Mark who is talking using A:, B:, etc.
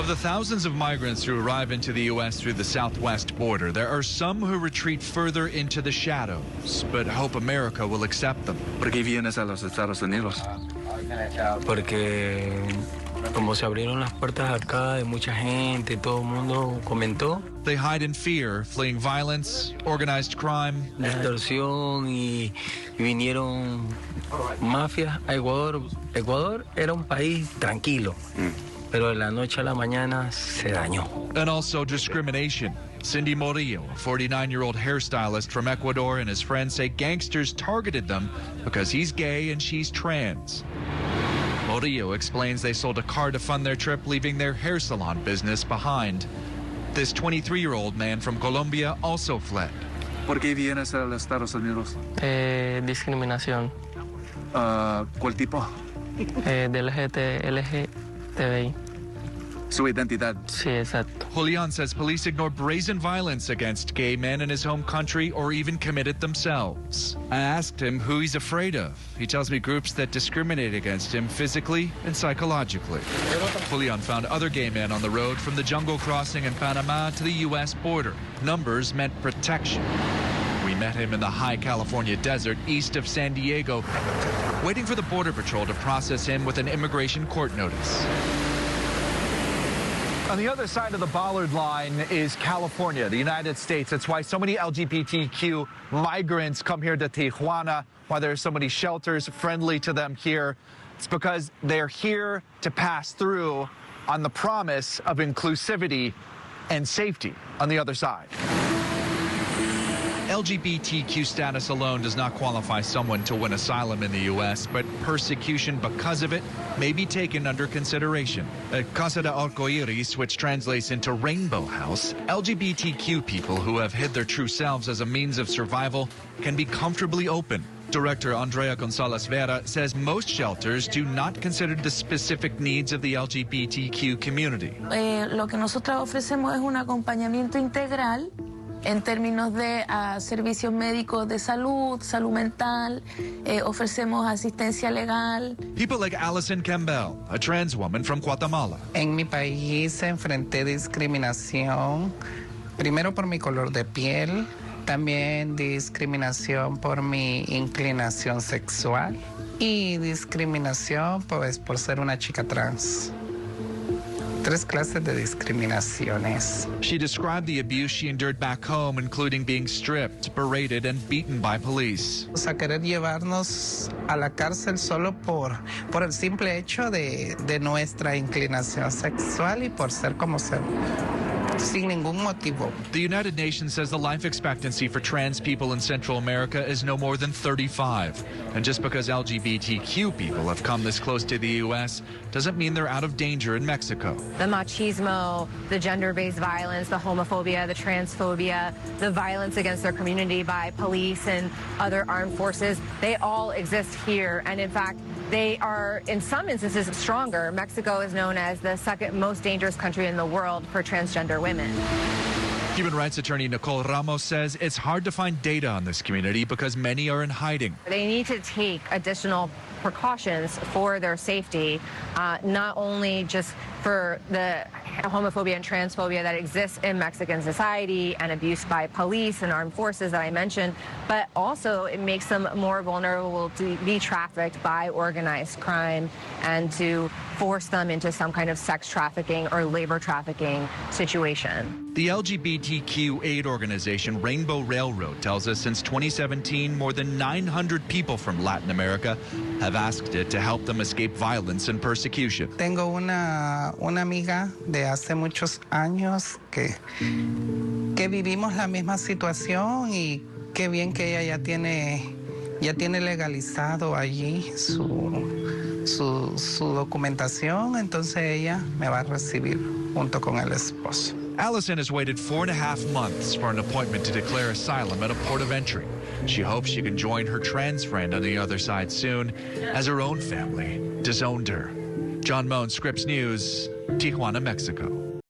A: Of the thousands of migrants who arrive into the U.S. through the southwest border, there are some who retreat further into the shadows, but hope America will accept them.
B: ¿Por qué vienes a los Estados Unidos?
C: Porque como se abrieron las puertas acá de mucha gente, todo el mundo comentó.
A: They hide in fear, fleeing violence, organized crime.
C: La extorsión y vinieron mafias a Ecuador. Ecuador era un país tranquilo. Pero de la noche a la mañana se dañó.
A: And also discrimination. Cindy Morillo, a 49-year-old hairstylist from Ecuador, and his friends say gangsters targeted them because he's gay and she's trans. Morillo explains they sold a car to fund their trip, leaving their hair salon business behind. This 23-year-old man from Colombia also fled.
B: ¿Por qué vienes a los Estados Unidos?
C: Discriminación.
B: ¿Cuál tipo?
C: Del LGTBI.
B: Su identidad.
C: Sí, exacto.
A: Julian says police ignore brazen violence against gay men in his home country or even commit it themselves. I asked him who he's afraid of. He tells me groups that discriminate against him physically and psychologically. Julian found other gay men on the road from the jungle crossing in Panama to the U.S. border. Numbers meant protection. We met him in the high California desert east of San Diego, waiting for the Border Patrol to process him with an immigration court notice.
D: On the other side of the bollard line is California, the United States. That's why so many LGBTQ migrants come here to Tijuana, why there are so many shelters friendly to them here. It's because they're here to pass through on the promise of inclusivity and safety on the other side.
A: LGBTQ status alone does not qualify someone to win asylum in the U.S., but persecution because of it may be taken under consideration. At Casa de Arcoiris, which translates into Rainbow House, LGBTQ people who have hid their true selves as a means of survival can be comfortably open. Director Andrea Gonzalez Vera says most shelters do not consider the specific needs of the LGBTQ community.
E: Lo que nosotros ofrecemos es un acompañamiento integral en términos de servicios médicos de salud, salud mental, ofrecemos asistencia legal.
A: People like Allison Campbell, a trans woman from Guatemala.
F: En mi país enfrenté discriminación, primero por mi color de piel, también discriminación por mi inclinación sexual y discriminación pues por ser una chica trans. 3 clases de discriminaciones.
A: She described the abuse she endured back home, including being stripped, berated, and beaten by police.
F: A querer llevarnos a la cárcel solo por el simple hecho de nuestra inclinación sexual y por ser como ser. Sin ningún motivo.
A: The United Nations says the life expectancy for trans people in Central America is no more than 35. And just because LGBTQ people have come this close to the U.S. doesn't mean they're out of danger in Mexico.
G: The machismo, the gender-based violence, the homophobia, the transphobia, the violence against their community by police and other armed forces, they all exist here. And in fact, they are, in some instances, stronger. Mexico is known as the second most dangerous country in the world for transgender women.
A: Human rights attorney Nicole Ramos says it's hard to find data on this community because many are in hiding.
G: They need to take additional precautions for their safety, not only just for the homophobia and transphobia that exists in Mexican society and abuse by police and armed forces that I mentioned, but also it makes them more vulnerable to be trafficked by organized crime and to force them into some kind of sex trafficking or labor trafficking situation.
A: The LGBTQ aid organization Rainbow Railroad tells us since 2017, more than 900 people from Latin America have asked it to help them escape violence and persecution.
F: Tengo una amiga de hace muchos años que vivimos la misma situación y qué bien que ella ya tiene legalizado allí su documentación, entonces ella me va a recibir junto con el esposo.
A: Allison has waited 4.5 months for an appointment to declare asylum at a port of entry. She hopes she can join her trans friend on the other side soon, as her own family disowned her. John Moan, Scripps News, Tijuana, Mexico.